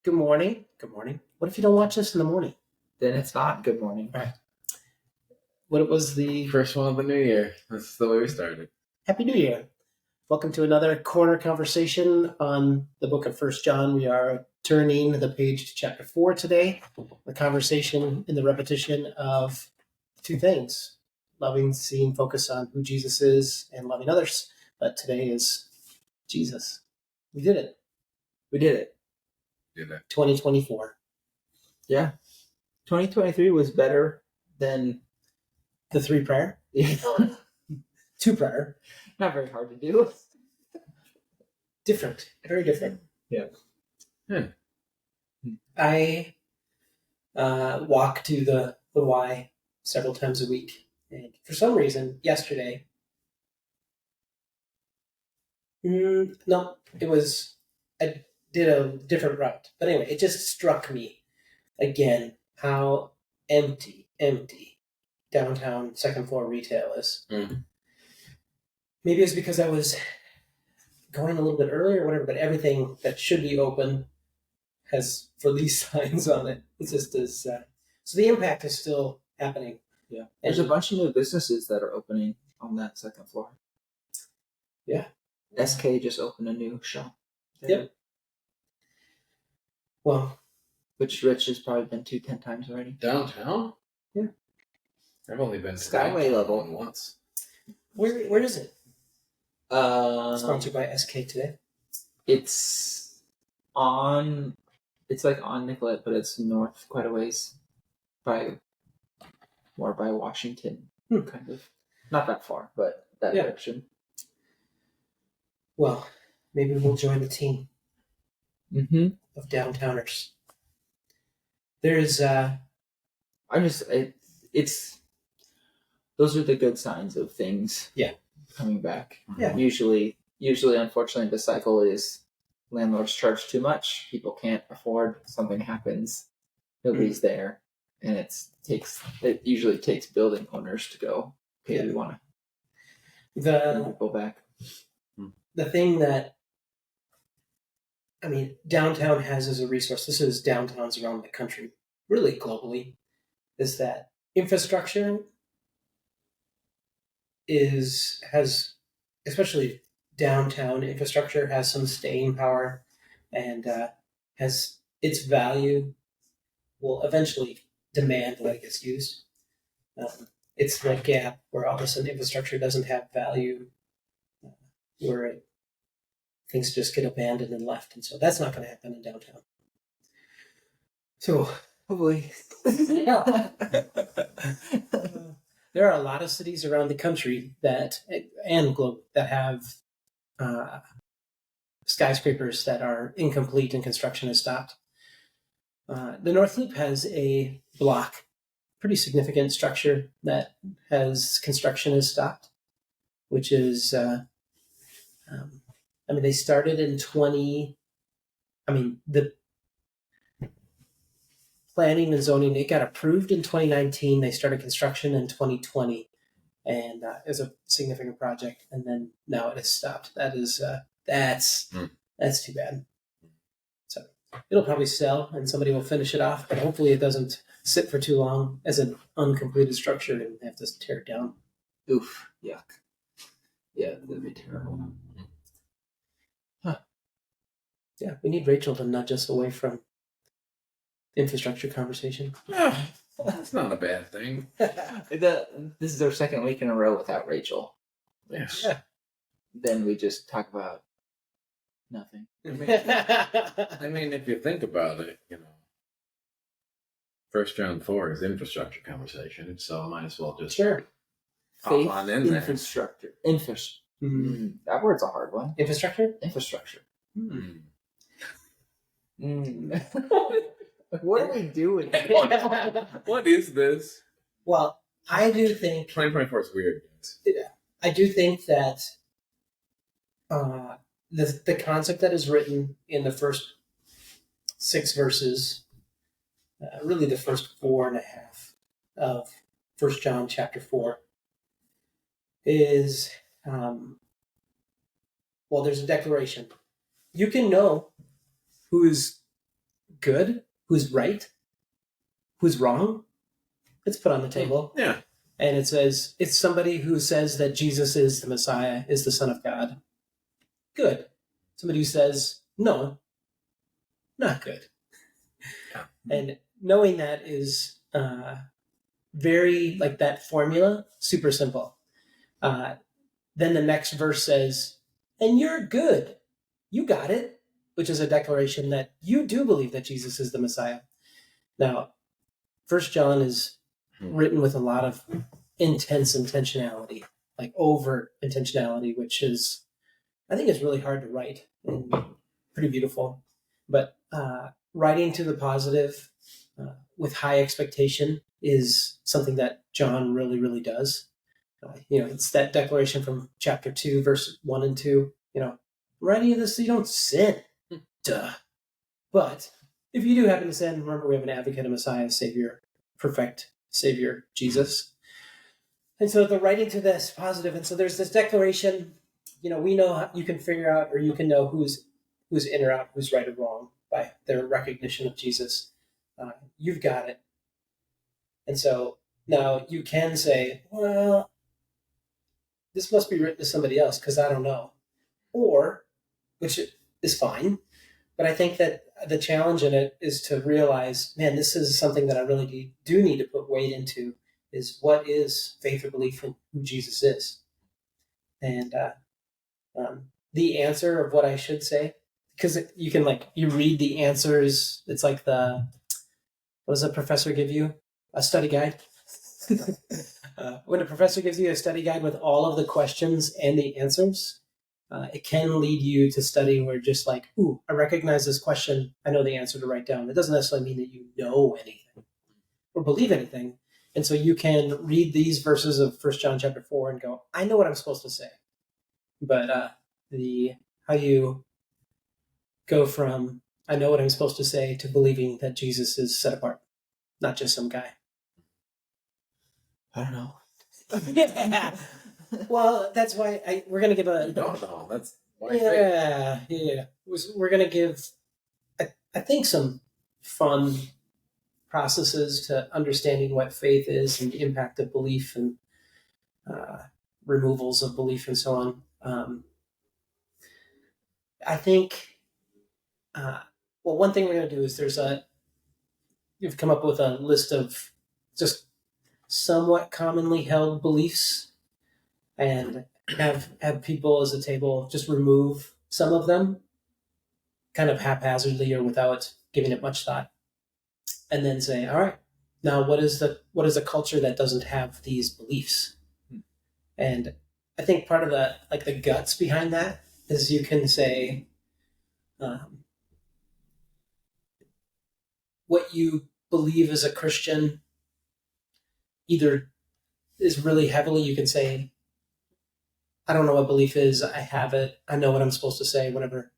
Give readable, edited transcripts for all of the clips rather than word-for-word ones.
Good morning. Good morning. What if you don't watch this in the morning? Then it's not good morning. Right. What was the First one of the new year. That's the way we started. Happy New Year. Welcome to another corner conversation on the book of 1 John. We are turning the page to chapter 4 today. The conversation in the repetition of two things. Loving, seeing focus on who Jesus is and loving others. But today is Jesus. We did it. We did it. Did it. 2024. Yeah. 2023 was better than The three prior. Two prior. not very hard to do. Different. Very different. Yeah. I walk to the Y several times a week. And for some reason, yesterday, no, it was, I did a different route. But anyway, it just struck me again how empty downtown second floor retail is. Mm. Maybe it's because I was going a little bit earlier or whatever, but everything that should be open has for these signs on it. It's just as so the impact is still happening. Yeah. There's a bunch of new businesses that are opening on that second floor. Yeah. SK just opened a new shop. Yep. Well, Which Rich has probably been to 10 times already. Downtown? Yeah. I've only been to Skyway downtown level. once. where is it? Sponsored by SK today. It's like on Nicollet, but it's north quite a ways more by Washington, kind of. Not that far, but that direction. Well, maybe we'll join the team Mm-hmm. of downtowners. There's It's those are the good signs of things. Yeah. Coming back. Yeah. Usually, unfortunately, the cycle is landlords charge too much. People can't afford. Something happens. Nobody's there, and it usually takes building owners to go. Okay, we want to bring people back. the thing that downtown has as a resource. This is downtowns around the country, really globally, is that infrastructure has especially downtown infrastructure has some staying power and has its value will eventually demand that it gets used. It's the gap where all of a sudden infrastructure doesn't have value, where things just get abandoned and left. And so that's not going to happen in downtown. So Hopefully. there are a lot of cities around the country and globe that have skyscrapers that are incomplete and construction is stopped. The North Loop has a block, pretty significant structure that has construction is stopped, which is, they started in the planning and zoning, it got approved in 2019. They started construction in 2020, and it was a significant project. And then now it has stopped. That's too bad. So it'll probably sell, and somebody will finish it off. But hopefully, it doesn't sit for too long as an uncompleted structure and have to tear it down. Oof! Yuck! Yeah, that'd be terrible. Huh? Yeah, we need Rachel to nudge us away from infrastructure conversation. That's not a bad thing. This is our second week in a row without Rachel. Yeah. Then we just talk about nothing. I mean, if you think about it, 1 John 4 is infrastructure conversation, so I might as well just Sure. Faith, on in there. infrastructure. That word's a hard one. Infrastructure? Infrastructure. Mm. What are we doing? What is this? Well, I do think 2024 is weird. I do think that the concept that is written in the first 6 verses, really the first 4.5 of 1 John chapter 4, is there's a declaration. You can know who is good, who's right, who's wrong. It's put on the table. Yeah. And it says, it's somebody who says that Jesus is the Messiah, is the Son of God. Good. Somebody who says, no, not good. Yeah. And knowing that is very, like that formula, super simple. Then the next verse says, and you're good. You got it, which is a declaration that you do believe that Jesus is the Messiah. Now, First John is written with a lot of intense intentionality, like overt intentionality, which is, I think, is really hard to write and pretty beautiful. But writing to the positive with high expectation is something that John really, really does. It's that declaration from chapter 2, verse 1 and 2. Writing to this so you don't sin. Duh. But if you do happen to sin, remember we have an advocate, a Messiah, Savior, perfect Savior, Jesus. And so the writing to this positive, and so there's this declaration. We know you can figure out, or you can know who's in or out, who's right or wrong by their recognition of Jesus. You've got it. And so now you can say, well, this must be written to somebody else because I don't know. Or, which is fine, but I think that the challenge in it is to realize, man, this is something that I really do need to put weight into, is what is faith or belief in who Jesus is. And the answer of what I should say, because you can, you read the answers, it's like what does a professor give you? A study guide. When a professor gives you a study guide with all of the questions and the answers, it can lead you to study where just like, ooh, I recognize this question, I know the answer to write down. It doesn't necessarily mean that you know anything or believe anything. And so you can read these verses of 1 John chapter 4 and go, I know what I'm supposed to say. But how you go from, I know what I'm supposed to say, to believing that Jesus is set apart, not just some guy. I don't know. Yeah. Well, that's why we're going to give a... You don't know. That's why Yeah. We're going to give, I think, some fun processes to understanding what faith is and the impact of belief and removals of belief and so on. I think, one thing we're going to do is you've come up with a list of just somewhat commonly held beliefs and have people as a table just remove some of them kind of haphazardly or without giving it much thought, and then say, all right, now what is a culture that doesn't have these beliefs? And I think part of the guts behind that is you can say what you believe as a Christian either is really heavily, you can say, I don't know what belief is, I have it, I know what I'm supposed to say, whatever,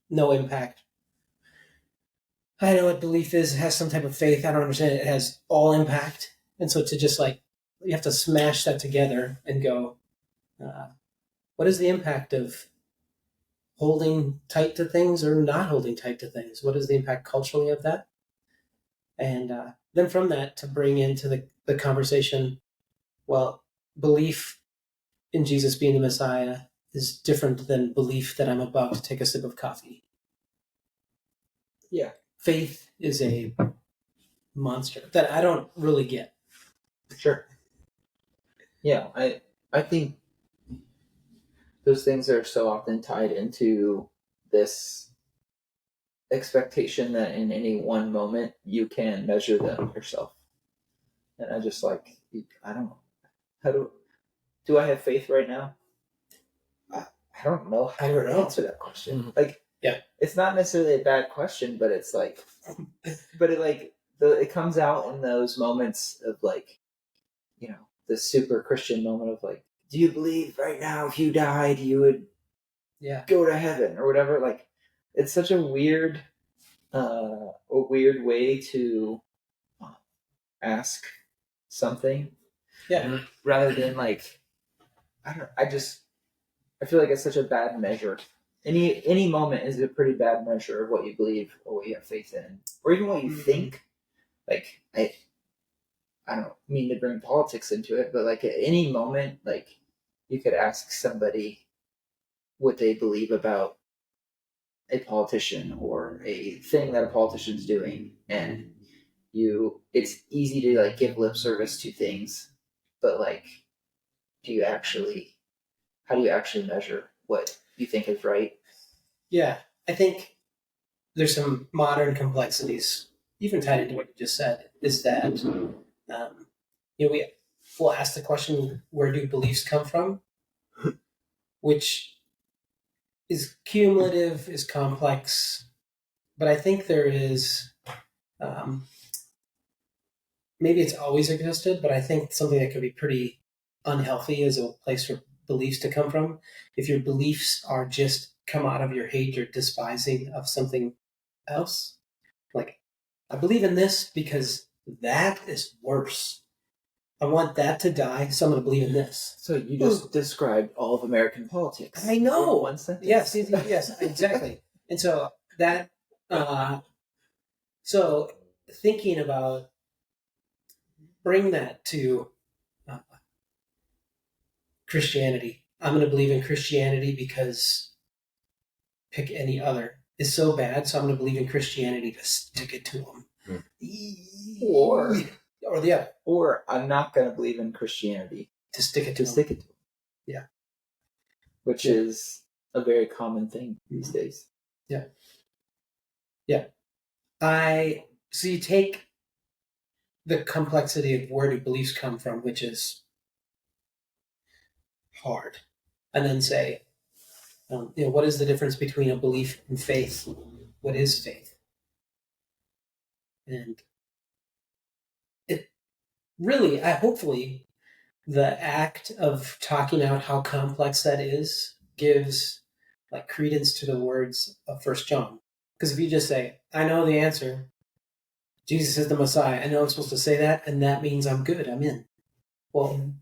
no impact. I know what belief is, it has some type of faith, I don't understand it, it has all impact. And so to just you have to smash that together and go, what is the impact of holding tight to things or not holding tight to things? What is the impact culturally of that? And then from that to bring into the conversation, well, belief in Jesus being the Messiah is different than belief that I'm about to take a sip of coffee. Yeah. Faith is a monster that I don't really get. Sure. Yeah, I think those things are so often tied into this expectation that in any one moment you can measure them yourself. And I just I don't know. How do I have faith right now? I don't know how to answer that question. Mm-hmm. Yeah, it's not necessarily a bad question, but it's but it comes out in those moments of the super Christian moment of do you believe right now if you died you would go to heaven or whatever? It's such a weird way to ask something. Yeah. Rather than I feel like it's such a bad measure any moment is a pretty bad measure of what you believe or what you have faith in, or even what you think. Like I don't mean to bring politics into it, but like at any moment, like you could ask somebody what they believe about a politician or a thing that a politician's doing, and it's easy to like give lip service to things, but like how do you actually measure what you think is right? Yeah, I think there's some modern complexities, even tied into what you just said, is that we'll ask the question, where do beliefs come from? Which is cumulative, is complex, but I think there is um, maybe it's always existed, but I think something that could be pretty unhealthy is a place for beliefs to come from. If your beliefs are just come out of your hate or despising of something else, like I believe in this because that is worse. I want that to die, so I'm going to believe in this. So you just described all of American politics. I know. In one sentence. Yes, exactly. And so that, so thinking about bring that to uh, Christianity. I'm going to believe in Christianity because pick any other is so bad, so I'm going to believe in Christianity to stick it to them. Or I'm not going to believe in Christianity to stick it to them. Stick it to them. Yeah. Which is a very common thing these days. Yeah. So you take the complexity of where do beliefs come from, which is hard, and then say, what is the difference between a belief and faith? What is faith? And it really, hopefully, the act of talking out how complex that is gives like credence to the words of First John. Because if you just say, "I know the answer," Jesus is the Messiah. I know I'm supposed to say that, and that means I'm good. I'm in. Well,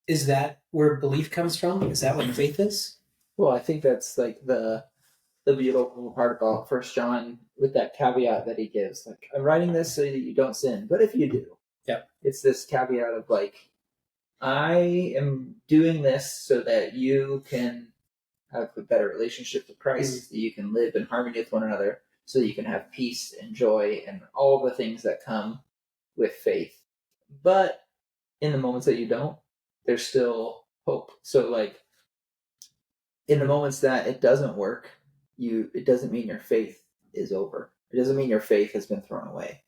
is that where belief comes from? Is that what faith is? Well, I think that's like the beautiful part about First John with that caveat that he gives. Like, I'm writing this so that you don't sin, but if you do, it's this caveat of like, I am doing this so that you can have a better relationship with Christ, that you can live in harmony with one another, so that you can have peace and joy and all the things that come with faith. But in the moments that you don't, there's still hope. So like in the moments that it doesn't work, it doesn't mean your faith is over. It doesn't mean your faith has been thrown away.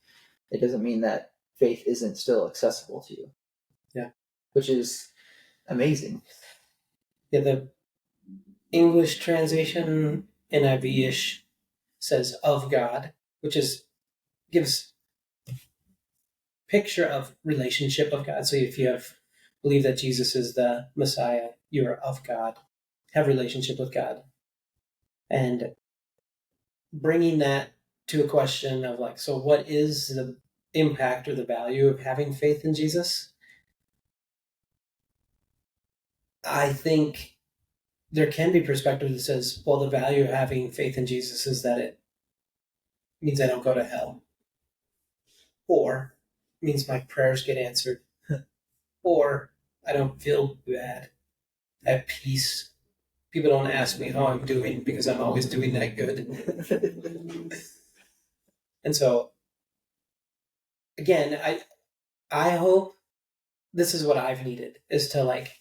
It doesn't mean that faith isn't still accessible to you. Yeah. Which is amazing. Yeah, the English translation, NIV-ish, says of God, which gives picture of relationship of God. So if you believe that Jesus is the Messiah, you are of God, have relationship with God. And bringing that to a question of like, so what is the impact or the value of having faith in Jesus? I think there can be perspective that says, well, the value of having faith in Jesus is that it means I don't go to hell, or means my prayers get answered, or I don't feel bad, I have peace. People don't ask me how I'm doing because I'm always doing that good. And so, again, I hope this is what I've needed, is to like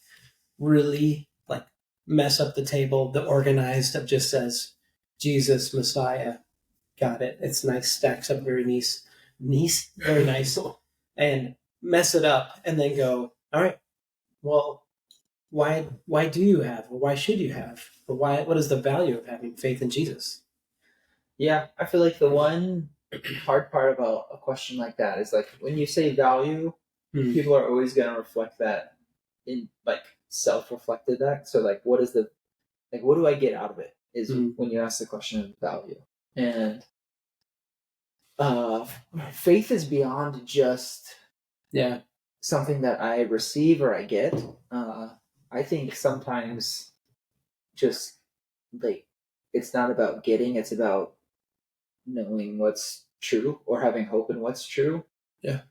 really like mess up the table, the organized of just says Jesus, Messiah, got it. It's nice, stacks up very nice, very nice, and mess it up, and then go, all right, well, why do you have, or why should you have, or what is the value of having faith in Jesus? Yeah, I feel like the one hard part about a question like that is like when you say value, people are always going to reflect that in like self-reflected that. So like, what do I get out of it? Is when you ask the question of value. And faith is beyond just something that I receive or I get. I think sometimes just like it's not about getting, it's about knowing what's true or having hope in what's true. Yeah.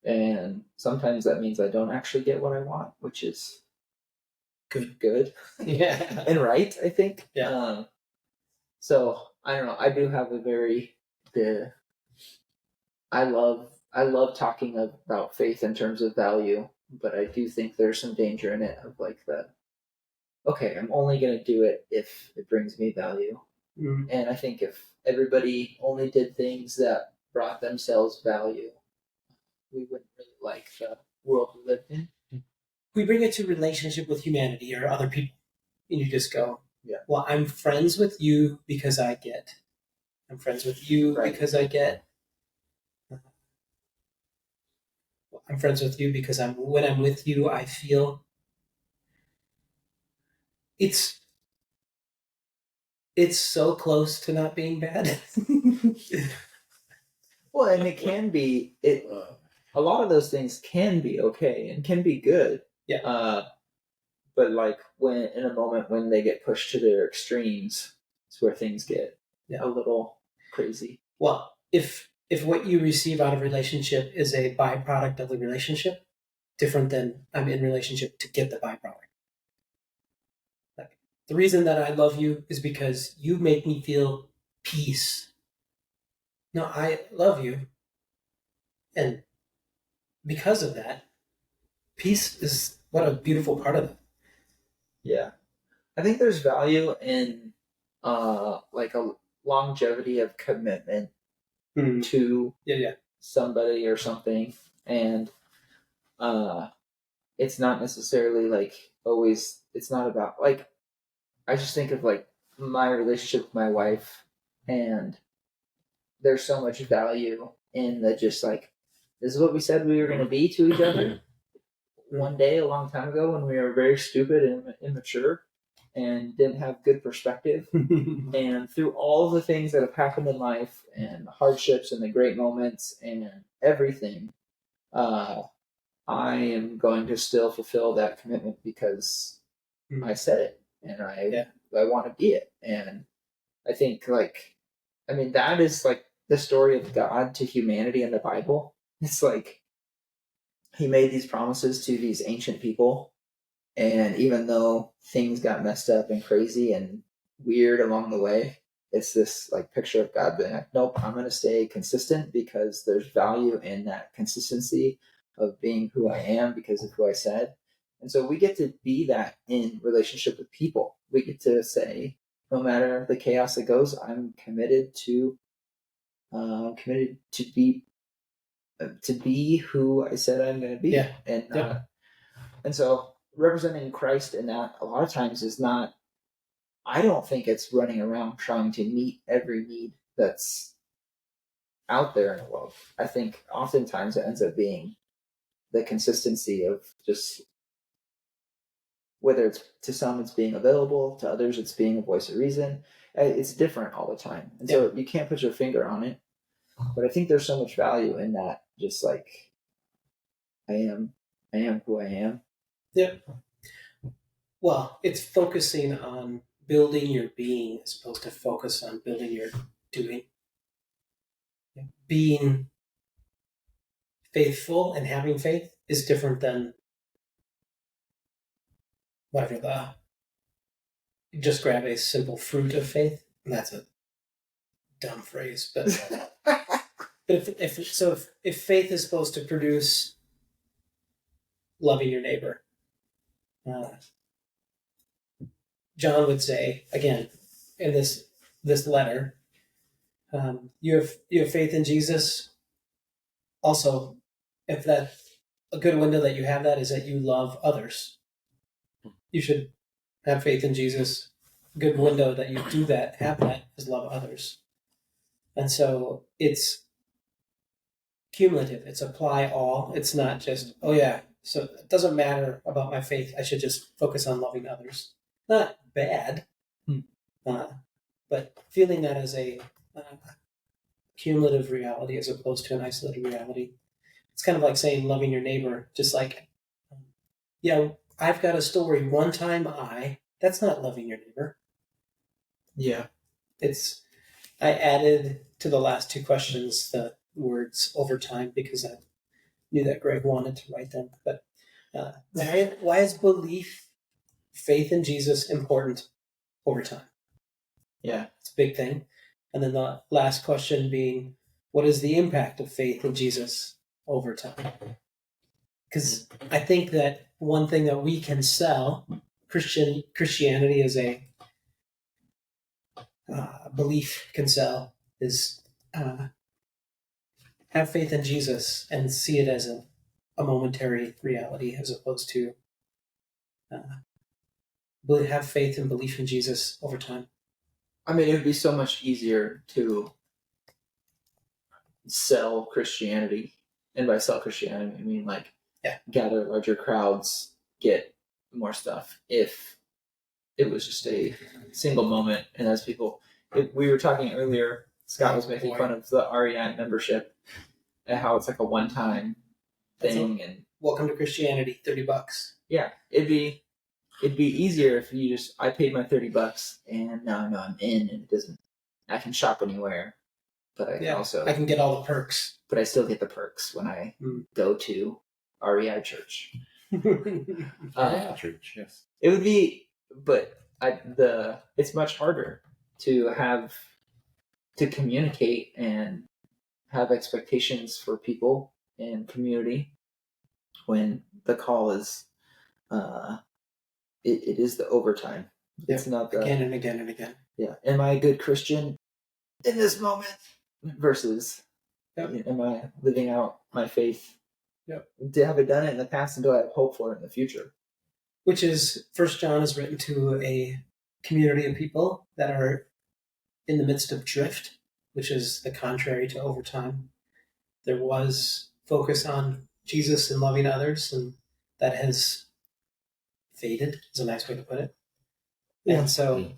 And sometimes that means I don't actually get what I want, which is good Yeah. and right, I think. Yeah. So I don't know. I do have a very the I love talking about faith in terms of value, but I do think there's some danger in it of like the okay, I'm only gonna do it if it brings me value. Mm. And I think if everybody only did things that brought themselves value, we wouldn't really like the world we live in. We bring it to relationship with humanity or other people, and you just go, Yeah. well, I'm friends with you because I get. I'm friends with you Right. because I get. I'm friends with you because when I'm with you, I feel it's so close to not being bad. Well, and it can be it. A lot of those things can be okay and can be good. Yeah. But like when in a moment when they get pushed to their extremes, it's where things get Yeah. a little crazy. Well, if what you receive out of relationship is a byproduct of the relationship, different than I'm in relationship to get the byproduct. Like the reason that I love you is because you make me feel peace. No, I love you, and because of that, peace is what a beautiful part of it. Yeah, I think there's value in like a longevity of commitment to Yeah. somebody or something, and it's not necessarily like always. It's not about like I just think of like my relationship with my wife, and there's so much value in the just like this is what we said we were going to be to each other one day a long time ago when we were very stupid and immature and didn't have good perspective. And through all the things that have happened in life and the hardships and the great moments and everything, I am going to still fulfill that commitment because I said it and I want to be it. And I think like I mean that is like the story of God to humanity in the Bible. It's like he made these promises to these ancient people, and even though things got messed up and crazy and weird along the way, it's this like picture of God being like, nope, I'm gonna stay consistent because there's value in that consistency of being who I am because of who I said. And so we get to be that in relationship with people. We get to say, no matter the chaos that goes, I'm committed to to be who I said I'm going to be. Yeah. And so representing Christ in that a lot of times is not. I don't think it's running around trying to meet every need that's out there in the world. I think oftentimes it ends up being the consistency of just whether it's to some it's being available, to others it's being a voice of reason. It's different all the time, and so you can't put your finger on it. But I think there's so much value in that. Just like I am who I am. Yeah. Well, it's focusing on building your being as opposed to focus on building your doing. Being faithful and having faith is different than whatever the just grab a simple fruit of faith. And that's a dumb phrase, but if faith is supposed to produce loving your neighbor, John would say again in this letter, you have faith in Jesus. Also, if that a good window that you have that is that you love others, you should have faith in Jesus. A good window that you do that, have that, is love others. And so it's cumulative. It's apply all. It's not just, oh yeah, so it doesn't matter about my faith. I should just focus on loving others. Not bad, but feeling that as a cumulative reality as opposed to an isolated reality. It's kind of like saying loving your neighbor, just like, yeah, I've got a story. One time I, That's not loving your neighbor. Yeah. I added to the last two questions the words over time because I knew that Greg wanted to write them. But why is belief, faith in Jesus important over time? Yeah. It's a big thing. And then the last question being, what is the impact of faith in Jesus over time? Because I think that one thing that we can sell, Christianity as a belief can sell, is have faith in Jesus and see it as a momentary reality as opposed to have faith and belief in Jesus over time. I mean, it would be so much easier to sell Christianity. And by sell Christianity, I mean like gather larger crowds, get more stuff. If it was just a single moment, and as people, we were talking earlier, Scott was making fun of the REI membership and how it's like a one-time thing. And welcome to Christianity, $30. Yeah, it'd be easier if you just, I paid my $30 and now I know I'm in, and it doesn't, I can shop anywhere, but I can get all the perks. But I still get the perks when I go to REI church. Church, yes. It would be, but it's much harder to communicate and have expectations for people and community when the call is, it is the overtime. It's not the again and again and again. Yeah. Am I a good Christian in this moment versus am I living out my faith? Yep. Have I done it in the past, and do I have hope for it in the future? Which is, 1 John is written to a community of people that are in the midst of drift, which is the contrary to overtime. There was focus on Jesus and loving others, and that has faded, is a nice way to put it. Yeah. And so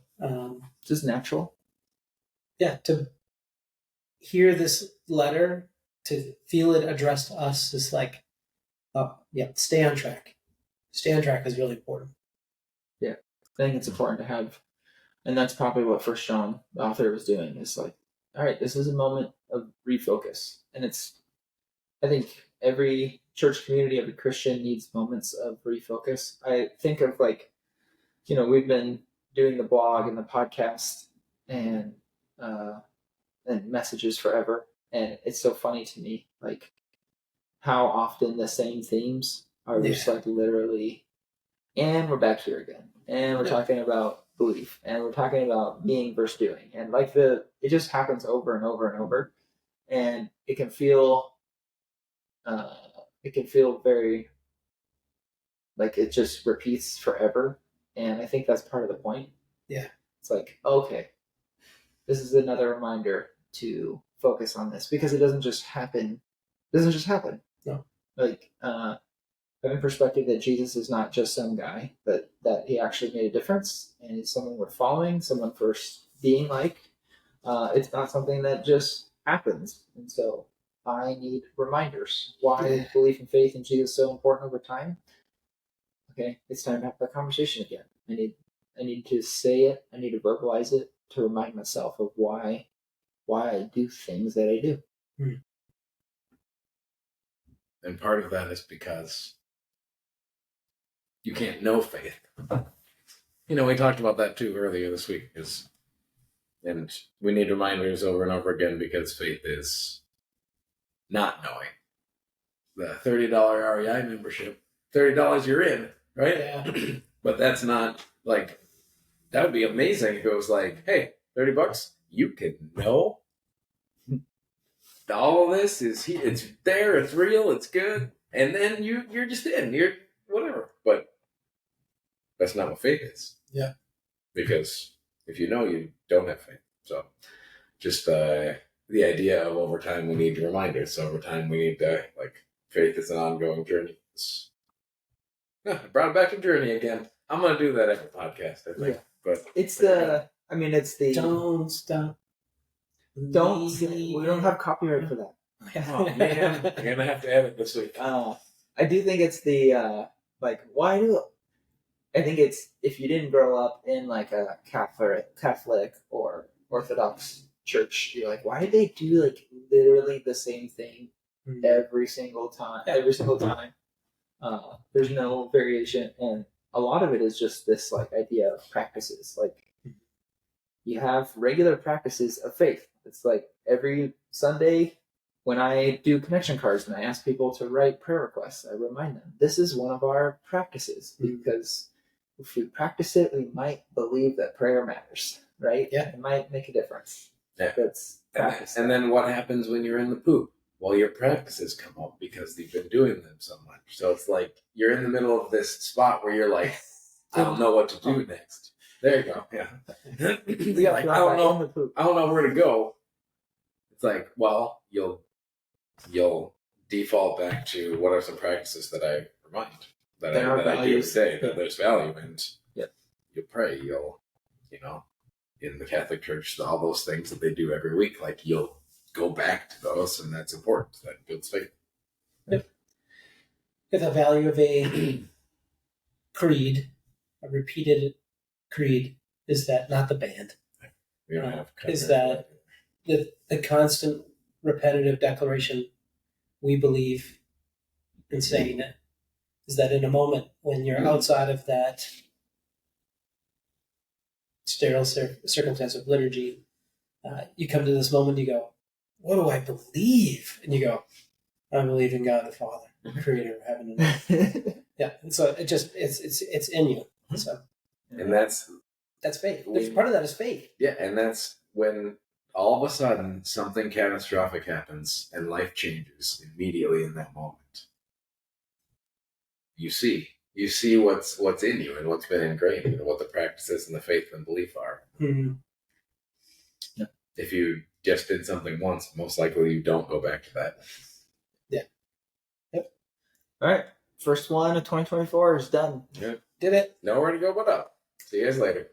just natural. Yeah, to hear this letter, to feel it addressed to us is like, stay on track. Stay on track is really important. Yeah, I think it's important to have, and that's probably what First John, the author, was doing. Is like, all right, this is a moment of refocus, and I think every church community, every Christian needs moments of refocus. I think of we've been doing the blog and the podcast and messages forever, and it's so funny to me, like how often the same themes are just like literally, and we're back here again, and we're talking about belief, and we're talking about being versus doing, and it just happens over and over and over, and it can feel very like it just repeats forever, and I think that's part of the point. Yeah, it's like, okay, this is another reminder to focus on this, because it doesn't just happen. No. Like having perspective that Jesus is not just some guy, but that he actually made a difference, and he's someone worth following, someone for being like. It's not something that just happens, and so I need reminders. Why is belief and faith in Jesus so important over time? Okay, it's time to have that conversation again. I need to say it. I need to verbalize it to remind myself of why I do things that I do. And part of that is because you can't know faith. We talked about that too earlier this week, and we need reminders over and over again, because faith is not knowing. The $30 REI membership, $30 you're in, right? Yeah. But that's not like, that would be amazing if it was like, hey, $30, you can know all of this it's there, it's real, it's good, and then you're just in, you're whatever. But that's not what faith is. Yeah. Because if you know, you don't have faith. So just the idea of over time we need reminders. So over time we need faith is an ongoing journey. I brought it back to journey again. I'm gonna do that every podcast, I think. Yeah. But it's the don't stop. We don't have copyright for that. Oh man, I'm gonna have to edit this week. I do think it's the why do I think it's if you didn't grow up in like a Catholic or Orthodox church, you're like, why did they do like literally the same thing every single time? Every single time, there's no variation, and a lot of it is just this like idea of practices. Like you have regular practices of faith. It's like every Sunday when I do connection cards and I ask people to write prayer requests, I remind them this is one of our practices because if we practice it, we might believe that prayer matters, right? Yeah. It might make a difference. Yeah. That's practice. And then what happens when you're in the poop? Well, your practices come up because you've been doing them so much. So it's like you're in the middle of this spot where you're like, I don't know what to do next. There you go. Yeah. Like, I don't know where to go. It's like, well, you'll default back to what are some practices that I remind that I do every day that there's value, and you'll pray. You'll in the Catholic Church, all those things that they do every week, like you'll go back to those, and that's important. That builds faith. Yep. The value of a creed, a repeated creed, is that not the band? We don't have is that the constant repetitive declaration we believe in saying it is that in a moment when you're outside of that sterile circumstance of liturgy, you come to this moment, you go, what do I believe? And you go, I believe in God the Father, creator of heaven and earth. Yeah. And so it's in you. So and that's faith. Part of that is faith. Yeah, and that's when all of a sudden something catastrophic happens and life changes immediately in that moment. You see what's in you and what's been ingrained and what the practices and the faith and belief are. Mm-hmm. Yeah. If you just did something once, most likely you don't go back to that. Yeah. Yep. All right. First one of 2024 is done. Yep. Did it. Nowhere to go but up. See you guys later.